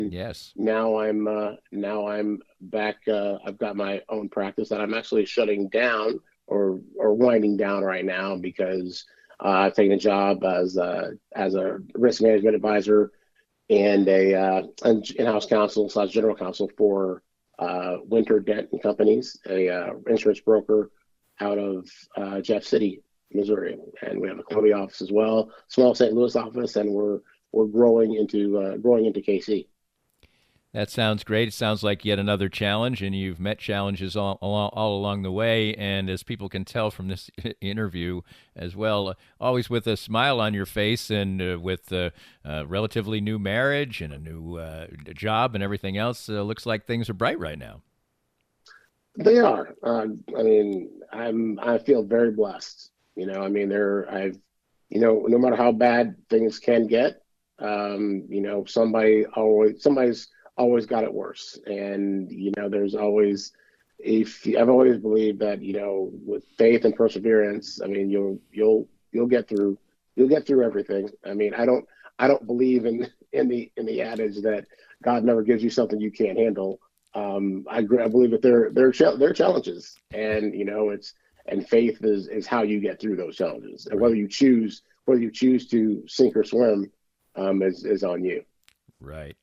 Yes. Now I'm back. I've got my own practice that I'm actually shutting down or winding down right now because I've taken a job as a risk management advisor and an in-house counsel slash general counsel for Winter Dent and Companies, a insurance broker out of Jeff City, Missouri, and we have a Columbia office as well, small St. Louis office, and we're growing into KC. That sounds great. It sounds like yet another challenge, and you've met challenges all along the way. And as people can tell from this interview as well, always with a smile on your face and with a relatively new marriage and a new job and everything else, looks like things are bright right now. They are. I mean, I feel very blessed. No matter how bad things can get, somebody's always got it worse. And, there's always, if I've always believed that, with faith and perseverance, I mean, you'll get through, everything. I mean, I don't believe in the adage that God never gives you something you can't handle. I believe that there are challenges, and and faith is how you get through those challenges, and whether you choose to sink or swim, is on you. Right.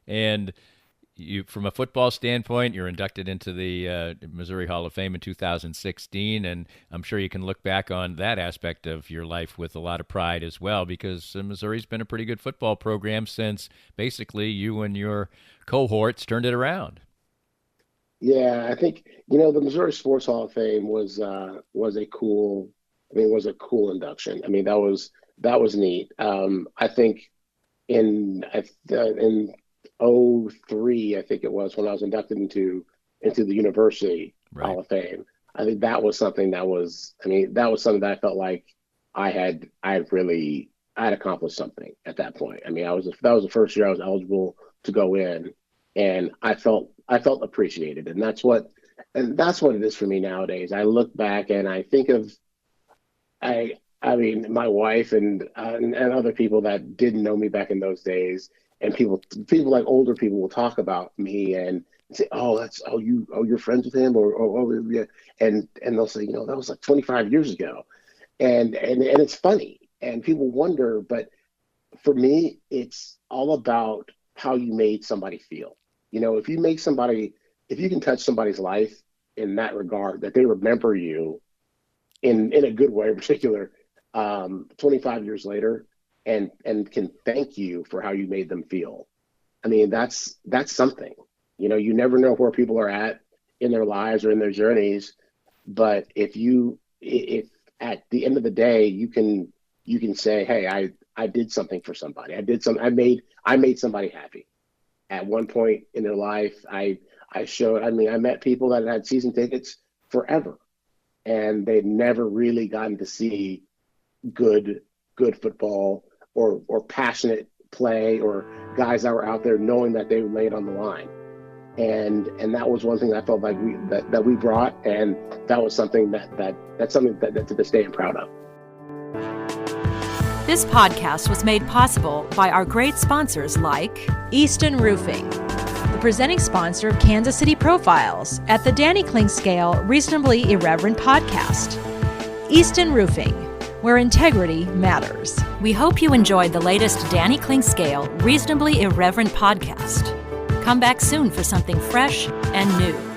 And you, from a football standpoint, you're inducted into the Missouri Hall of Fame in 2016, and I'm sure you can look back on that aspect of your life with a lot of pride as well, because Missouri's been a pretty good football program since basically you and your cohorts turned it around. Yeah, I think the Missouri Sports Hall of Fame was a cool. Was a cool induction. I mean, that was neat. I think in '03, I think it was, when I was inducted into the University Right. Hall of Fame. I think that was something that was. I mean, that was something that I felt like I had accomplished something at that point. I mean, that was the first year I was eligible to go in, and I felt appreciated, and that's what it is for me nowadays. I look back and I think of I mean, my wife and other people that didn't know me back in those days, and people like older people will talk about me and say, you're friends with him, or oh yeah, and they'll say, that was like 25 years ago, and it's funny, and people wonder, but for me, it's all about how you made somebody feel. If you can touch somebody's life in that regard, that they remember you in a good way, in particular, 25 years later, and can thank you for how you made them feel. I mean, that's something. You never know where people are at in their lives or in their journeys, but if at the end of the day you can say, hey, I did something for somebody. I made somebody happy. At one point in their life, I met people that had season tickets forever, and they'd never really gotten to see good football or passionate play, or guys that were out there knowing that they laid on the line. And that was one thing that I felt like we brought, and that was something that's something that to this day I'm proud of. This podcast was made possible by our great sponsors like Easton Roofing, the presenting sponsor of Kansas City Profiles at the Danny Klingscale Reasonably Irreverent podcast. Easton Roofing, where integrity matters. We hope you enjoyed the latest Danny Klingscale Reasonably Irreverent podcast. Come back soon for something fresh and new.